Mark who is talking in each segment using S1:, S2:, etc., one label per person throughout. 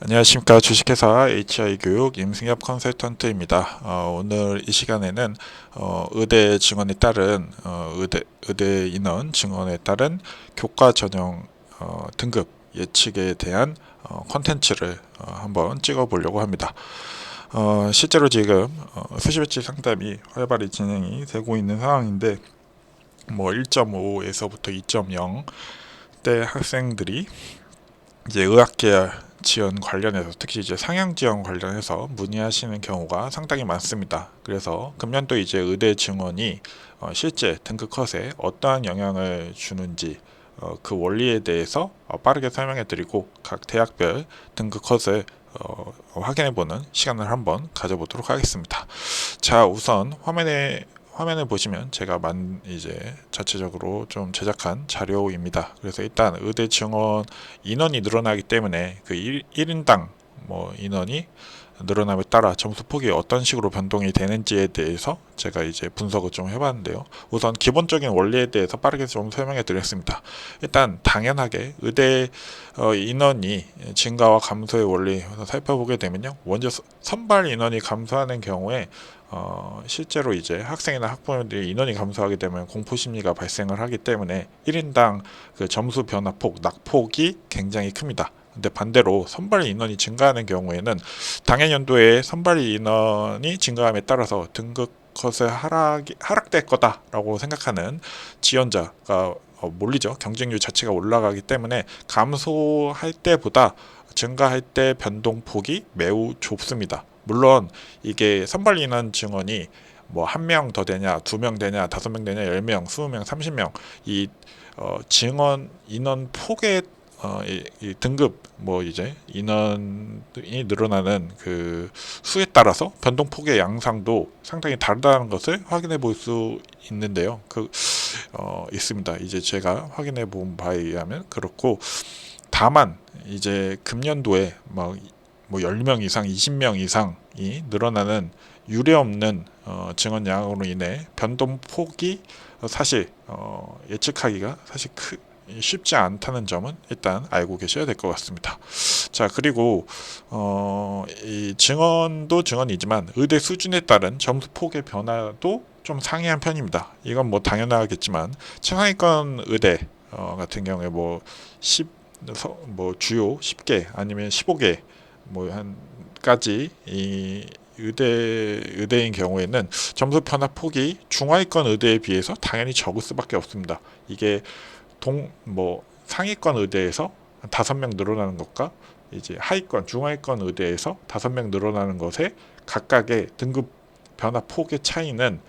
S1: 안녕하십니까. 주식회사 HI교육 임승엽 컨설턴트입니다. 오늘 이 시간에는 의대 증원에 따른 의대 인원 증원에 따른 교과 전형 등급 예측에 대한 콘텐츠를 한번 찍어 보려고 합니다. 실제로 지금 수시 배치 상담이 활발히 진행이 되고 있는 상황인데 1.5에서부터 2.0대 학생들이 이제 의학계열 지원 관련해서 특히 이제 상향 지원 관련해서 문의하시는 경우가 상당히 많습니다. 그래서 금년도 이제 의대 증원이 실제 등급 컷에 어떠한 영향을 주는지 그 원리에 대해서 빠르게 설명해 드리고 각 대학별 등급 컷을 확인해 보는 시간을 한번 가져보도록 하겠습니다. 자, 우선 화면을 보시면 제가 이제 자체적으로 좀 제작한 자료입니다. 그래서 일단 의대 증원 인원이 늘어나기 때문에 그 1인당 인원이 늘어남에 따라 점수 폭이 어떤 식으로 변동이 되는지에 대해서 제가 이제 분석을 좀 해봤는데요. 우선 기본적인 원리에 대해서 빠르게 좀 설명해 드렸습니다. 일단 당연하게 의대 인원이 증가와 감소의 원리 살펴보게 되면요. 먼저 선발 인원이 감소하는 경우에 실제로 이제 학생이나 학부모들이 인원이 감소하게 되면 공포 심리가 발생을 하기 때문에 1인당 그 점수 변화폭, 낙폭이 굉장히 큽니다. 근데 반대로 선발 인원이 증가하는 경우에는 당해 연도에 선발 인원이 증가함에 따라서 등급 컷의 하락될 거다라고 생각하는 지원자가 몰리죠. 경쟁률 자체가 올라가기 때문에 감소할 때보다 증가할 때 변동폭이 매우 좁습니다. 물론 이게 선발 인원 증원이 한 명 더 되냐, 2명 되냐, 5명 되냐, 10명, 20명, 30명 이 증원 인원 폭의 이 등급 이제 인원이 늘어나는 그 수에 따라서 변동폭의 양상도 상당히 다르다는 것을 확인해 볼 수 있는데요. 있습니다. 이제 제가 확인해 본 바에 의하면 그렇고, 다만 이제 금년도에 10명 이상, 20명 이상이 늘어나는 유례없는 증원 양으로 인해 변동폭이 사실 예측하기가 사실 쉽지 않다는 점은 일단 알고 계셔야 될 것 같습니다. 자, 그리고 이 증언도 증언이지만 의대 수준에 따른 점수 폭의 변화도 좀 상이한 편입니다. 이건 당연하겠지만 최상위권 의대 같은 경우에 10, 주요 10개 아니면 15개 한까지 이 의대인 경우에는 점수 변화 폭이 중하위권 의대에 비해서 당연히 적을 수밖에 없습니다. 이게 상위권 의대에서 5명 늘어나는 것과 이제 하위권, 중하위권 의대에서 5명 늘어나는 것에 각각의 등급 변화 폭의 차이는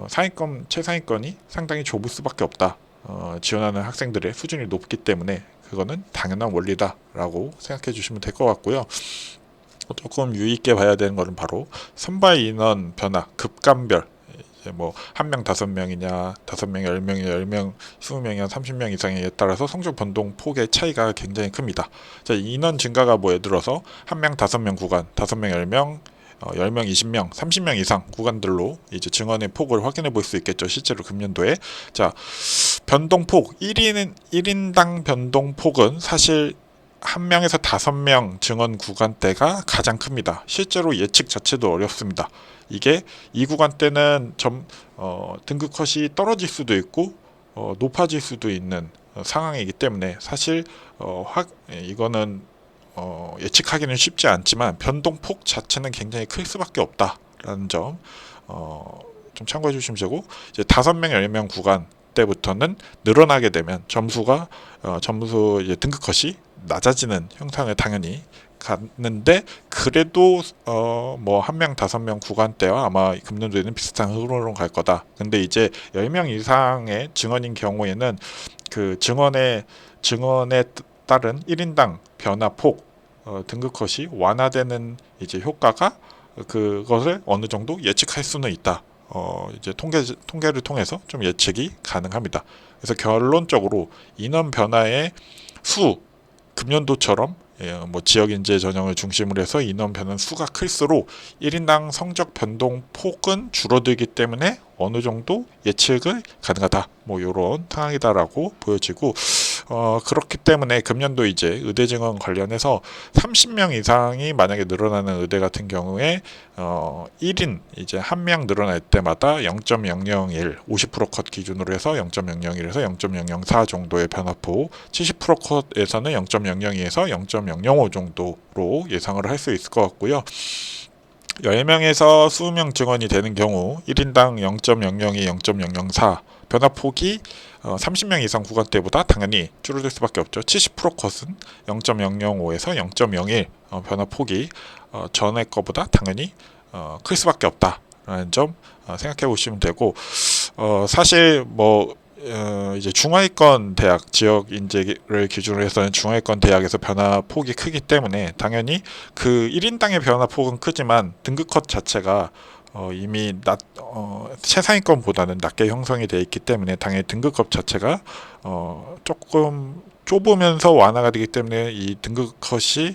S1: 상위권, 최상위권이 상당히 좁을 수밖에 없다. 지원하는 학생들의 수준이 높기 때문에 그거는 당연한 원리다라고 생각해 주시면 될 것 같고요. 조금 유의 있게 봐야 되는 것은 바로 선발 인원 변화, 급감별. 한 명 5명이냐, 5명 10명이냐, 10명 20명이냐, 30명 이상에 따라서 성적 변동 폭의 차이가 굉장히 큽니다. 자, 인원 증가가 예를 들어서 한 명 5명 구간, 5명 10명, 10명 20명, 30명 이상 구간들로 이제 증언의 폭을 확인해 볼 수 있겠죠. 실제로 금년도에. 자, 변동폭 1인당 변동폭은 사실 한 명에서 5명 증원 구간대가 가장 큽니다. 실제로 예측 자체도 어렵습니다. 이게 이 구간대는 등급 컷이 떨어질 수도 있고 높아질 수도 있는 상황이기 때문에 사실 이거는 예측하기는 쉽지 않지만 변동폭 자체는 굉장히 클 수밖에 없다라는 점 좀 참고해 주시면 되고, 이제 5명, 10명 구간 때부터는 늘어나게 되면 점수 이제 등급 컷이 낮아지는 형상을 당연히 갔는데, 그래도 한 명 5명 구간대와 아마 금년도에는 비슷한 흐름으로 갈 거다. 근데 이제 10명 이상의 증언인 경우에는 그 증언에 따른 1인당 변화폭 등급 컷이 완화되는 이제 효과가 그것을 어느 정도 예측할 수는 있다. 이제 통계를 통해서 좀 예측이 가능합니다. 그래서 결론적으로 인원 변화의 수, 금년도처럼 지역 인재 전형을 중심으로 해서 인원 변화 수가 클수록 1인당 성적 변동 폭은 줄어들기 때문에 어느 정도 예측을 가능하다. 이런 상황이다라고 보여지고, 그렇기 때문에 금년도 이제 의대 증원 관련해서 30명 이상이 만약에 늘어나는 의대 같은 경우에 1인 이제 한 명 늘어날 때마다 0.001, 50%컷 기준으로 해서 0.001에서 0.004 정도의 변화폭, 70% 컷에서는 0.002에서 0.005 정도로 예상을 할 수 있을 것 같고요. 10명에서 20명 증원이 되는 경우 1인당 0.002, 0.004 변화폭이 30명 이상 구간대보다 당연히 줄어들 수밖에 없죠. 70% 컷은 0.005에서 0.01 변화폭이 전에 거보다 당연히 클 수밖에 없다라는 점 생각해 보시면 되고, 사실 뭐 이제 중하위권 대학 지역 인재를 기준으로 해서는 중하위권 대학에서 변화폭이 크기 때문에 당연히 그 1인당의 변화폭은 크지만 등급 컷 자체가 이미 최상위권보다는 낮게 형성이 되어 있기 때문에 당연히 등급컷 자체가 조금 좁으면서 완화가 되기 때문에 이 등급 컷이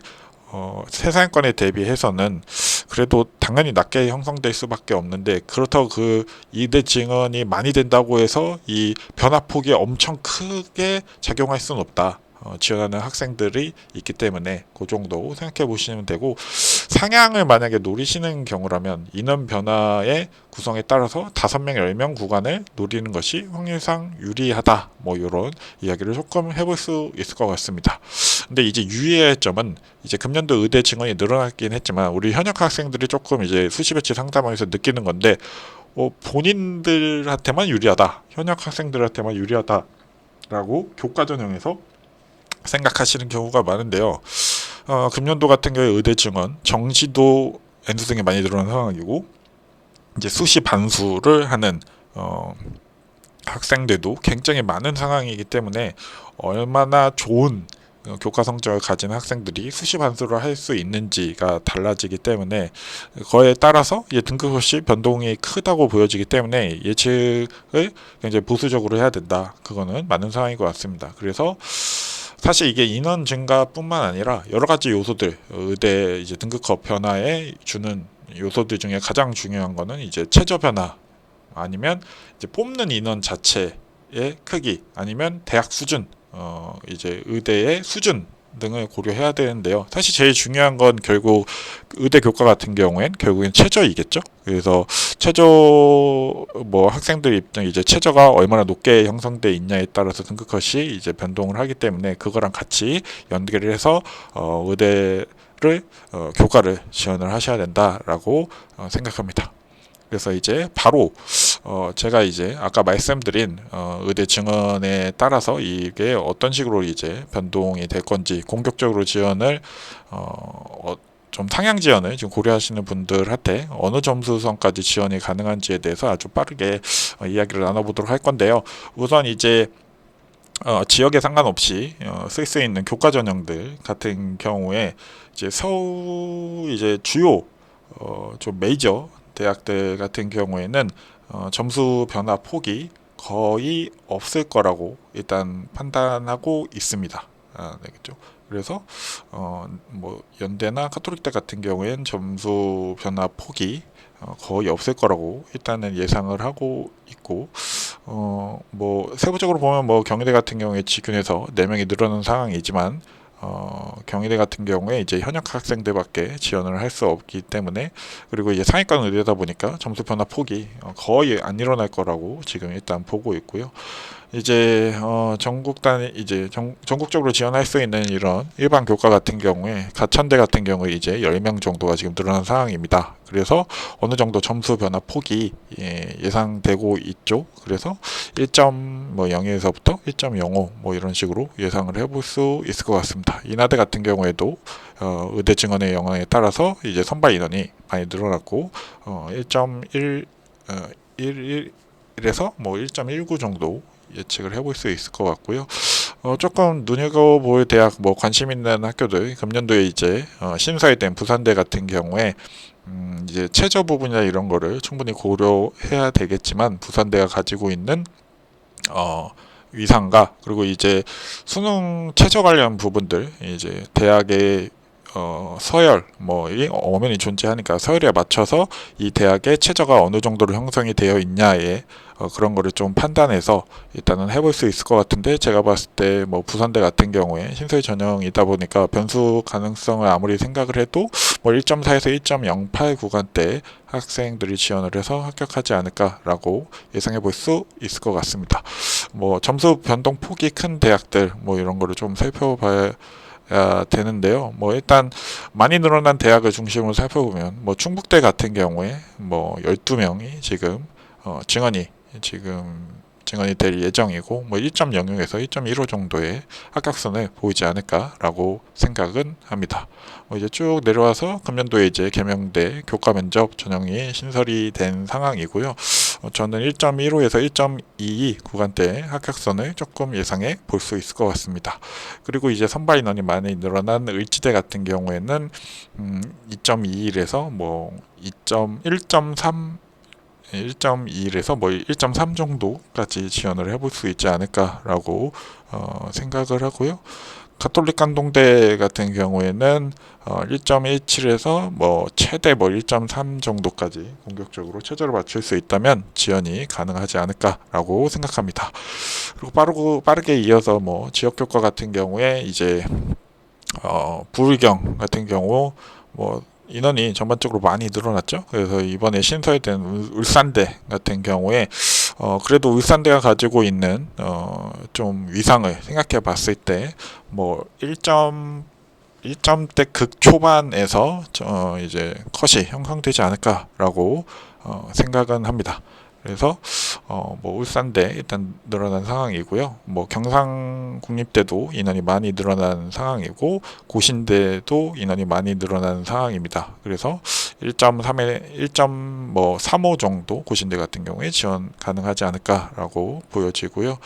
S1: 최상위권에 대비해서는 그래도 당연히 낮게 형성될 수밖에 없는데, 그렇다고 그 이대 증언이 많이 된다고 해서 이 변화폭이 엄청 크게 작용할 수는 없다. 지원하는 학생들이 있기 때문에 그 정도 생각해 보시면 되고, 상향을 만약에 노리시는 경우라면 인원 변화의 구성에 따라서 5명, 10명 구간을 노리는 것이 확률상 유리하다. 뭐 이런 이야기를 조금 해볼 수 있을 것 같습니다. 근데 이제 유의해야 할 점은, 이제 금년도 의대 증원이 늘어났긴 했지만 우리 현역 학생들이 조금 이제 수시 배치 상담하면서 느끼는 건데, 본인들한테만 유리하다, 현역 학생들한테만 유리하다라고 교과 전형에서 생각하시는 경우가 많은데요. 금년도 같은 경우에 의대 증원 정시도 N수생이 많이 늘어난 상황이고, 이제 수시 반수를 하는 학생들도 굉장히 많은 상황이기 때문에 얼마나 좋은 교과 성적을 가진 학생들이 수시 반수를 할 수 있는지가 달라지기 때문에, 그거에 따라서 등급없이 변동이 크다고 보여지기 때문에 예측을 굉장히 보수적으로 해야 된다. 그거는 맞는 상황인 것 같습니다. 그래서 사실 이게 인원 증가뿐만 아니라 여러 가지 요소들, 의대 이제 등급컷 변화에 주는 요소들 중에 가장 중요한 거는 이제 최저 변화, 아니면 이제 뽑는 인원 자체의 크기, 아니면 대학 수준, 이제 의대의 수준 등을 고려해야 되는데요. 사실 제일 중요한 건 결국 의대 교과 같은 경우엔 결국엔 최저이겠죠. 그래서 최저, 뭐 학생들 입장 이제 최저가 얼마나 높게 형성돼 있냐에 따라서 등급컷이 이제 변동을 하기 때문에 그거랑 같이 연계를 해서 의대를 교과를 지원을 하셔야 된다라고 생각합니다. 그래서 이제 바로 제가 이제 아까 말씀드린 의대 증원에 따라서 이게 어떤 식으로 이제 변동이 될 건지, 공격적으로 지원을 좀 상향 지원을 지금 고려하시는 분들한테 어느 점수선까지 지원이 가능한지에 대해서 아주 빠르게 이야기를 나눠보도록 할 건데요. 우선 이제 지역에 상관없이 쓸 수 있는 교과 전형들 같은 경우에 이제 서울 이제 주요 좀 메이저 대학들 같은 경우에는 점수 변화 폭이 거의 없을 거라고 일단 판단하고 있습니다. 네, 그렇죠. 그래서 뭐 연대나 카톨릭대 같은 경우에는 점수 변화 폭이 거의 없을 거라고 일단은 예상을 하고 있고, 뭐 세부적으로 보면 뭐 경희대 같은 경우에 지균에서 4명이 늘어난 상황이지만 경희대 같은 경우에 이제 현역 학생들밖에 지원을 할 수 없기 때문에, 그리고 이제 상위권 의대다 보니까 점수 변화 폭이 거의 안 일어날 거라고 지금 일단 보고 있고요. 이제 전국적으로 지원할 수 있는 이런 일반 교과 같은 경우에 가천대 같은 경우에 이제 10명 정도가 지금 늘어난 상황입니다. 그래서 어느 정도 점수 변화 폭이 예상되고 있죠. 그래서 1.0에서부터 1.05 뭐 이런 식으로 예상을 해볼 수 있을 것 같습니다. 인하대 같은 경우에도 의대 증원의 영향에 따라서 이제 선발 인원이 많이 늘어났고 1.1 1에서 뭐 1.19 정도 예측을 해볼 수 있을 것 같고요. 조금 눈여겨볼 대학, 뭐 관심 있는 학교들, 금년도에 이제 신설이 된 부산대 같은 경우에 이제 최저 부분이나 이런 거를 충분히 고려해야 되겠지만, 부산대가 가지고 있는 위상과 그리고 이제 수능 최저 관련 부분들, 이제 대학의 서열 이 엄연히 존재하니까 서열에 맞춰서 이 대학의 최저가 어느 정도로 형성이 되어 있냐에 그런 거를 좀 판단해서 일단은 해볼 수 있을 것 같은데, 제가 봤을 때 뭐 부산대 같은 경우에 신설 전형이다 보니까 변수 가능성을 아무리 생각을 해도 뭐 1.4에서 1.08 구간대 학생들이 지원을 해서 합격하지 않을까라고 예상해 볼 수 있을 것 같습니다. 뭐 점수 변동 폭이 큰 대학들 이런 거를 좀 살펴봐야 되는데요. 일단 많이 늘어난 대학을 중심으로 살펴보면 충북대 같은 경우에 12명이 지금 증언이 될 예정이고 1.06에서 1.15 정도의 합격선을 보이지 않을까라고 생각은 합니다. 이제 쭉 내려와서 금년도에 이제 계명대 교과 면접 전형이 신설이 된 상황이고요. 저는 1.15에서 1.22 구간대 합격선을 조금 예상해 볼 수 있을 것 같습니다. 그리고 이제 선발 인원이 많이 늘어난 의지대 같은 경우에는 2.21에서 1.3 1.21에서 1.3 정도까지 지원을 해볼 수 있지 않을까라고 생각을 하고요. 가톨릭 간동대 같은 경우에는 1.17에서 최대 1.3 정도까지 공격적으로 최저를 맞출 수 있다면 지원이 가능하지 않을까라고 생각합니다. 그리고 빠르게 이어서 지역교과 같은 경우에 이제 부의경 같은 경우 인원이 전반적으로 많이 늘어났죠. 그래서 이번에 신설된 울산대 같은 경우에 그래도 울산대가 가지고 있는 좀 위상을 생각해 봤을 때 1점대 극초반에서 이제 컷이 형성되지 않을까라고 생각은 합니다. 그래서 울산대 일단 늘어난 상황이고요. 경상국립대도 인원이 많이 늘어난 상황이고 고신대도 인원이 많이 늘어난 상황입니다. 그래서 1.3에 1.35 정도 고신대 같은 경우에 지원 가능하지 않을까라고 보여지고요.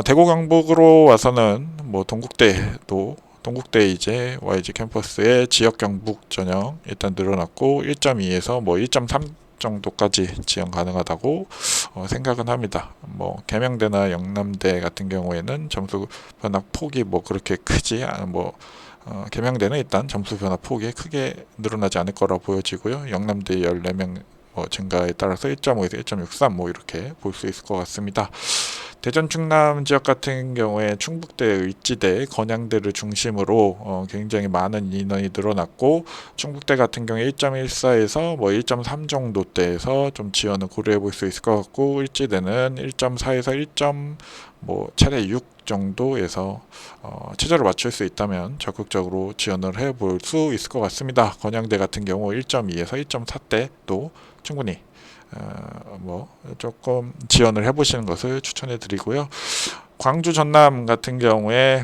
S1: 대구 경북으로 와서는 동국대 이제 YG 캠퍼스의 지역 경북 전형 일단 늘어났고 1.2에서 1.3 정도까지 지원 가능하다고 생각은 합니다. 계명대나 영남대 같은 경우에는 점수 변화 폭이 그렇게 크지 계명대는 일단 점수 변화 폭이 크게 늘어나지 않을 거라 보여지고요. 영남대 14명 증가에 따라서 1.5에서 1.63 이렇게 볼 수 있을 것 같습니다. 대전 충남 지역 같은 경우에 충북대, 의지대, 건양대를 중심으로 굉장히 많은 인원이 늘어났고 충북대 같은 경우에 1.14에서 1.3 정도대에서 좀 지원을 고려해 볼 수 있을 것 같고 의지대는 1.4에서 1. 최대 6 정도에서 최저를 맞출 수 있다면 적극적으로 지원을 해 볼 수 있을 것 같습니다. 건양대 같은 경우 1.2에서 1.4대도 충분히 조금 지원을 해보시는 것을 추천해 드리고요. 광주 전남 같은 경우에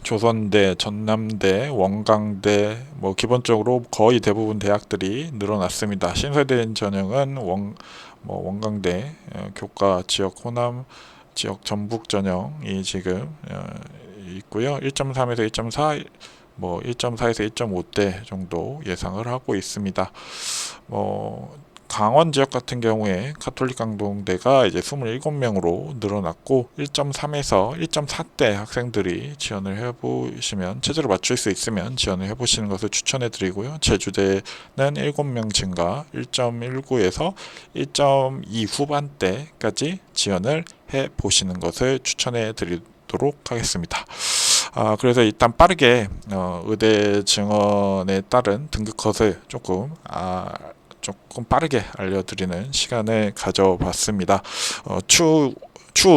S1: 조선대, 전남대, 원광대 기본적으로 거의 대부분 대학들이 늘어났습니다. 신설된 전형은 원광대 교과 지역 호남 지역 전북 전형이 지금 있고요. 1.3에서 1.4 1.4에서 1.5대 정도 예상을 하고 있습니다. 강원 지역 같은 경우에 가톨릭 강동대가 이제 27명으로 늘어났고 1.3에서 1.4대 학생들이 지원을 해보시면 최저를 맞출 수 있으면 지원을 해보시는 것을 추천해 드리고요. 제주대는 7명 증가 1.19에서 1.2 후반대까지 지원을 해보시는 것을 추천해 드리도록 하겠습니다. 그래서 일단 빠르게 의대 증원에 따른 등급 컷을 조금 빠르게 알려드리는 시간을 가져봤습니다. 추후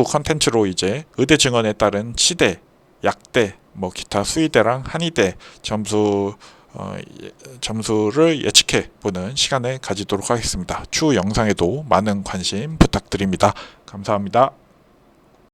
S1: 컨텐츠로 이제 의대 증원에 따른 치대, 약대, 기타 수의대랑 한의대 점수를 예측해 보는 시간을 가지도록 하겠습니다. 추후 영상에도 많은 관심 부탁드립니다. 감사합니다.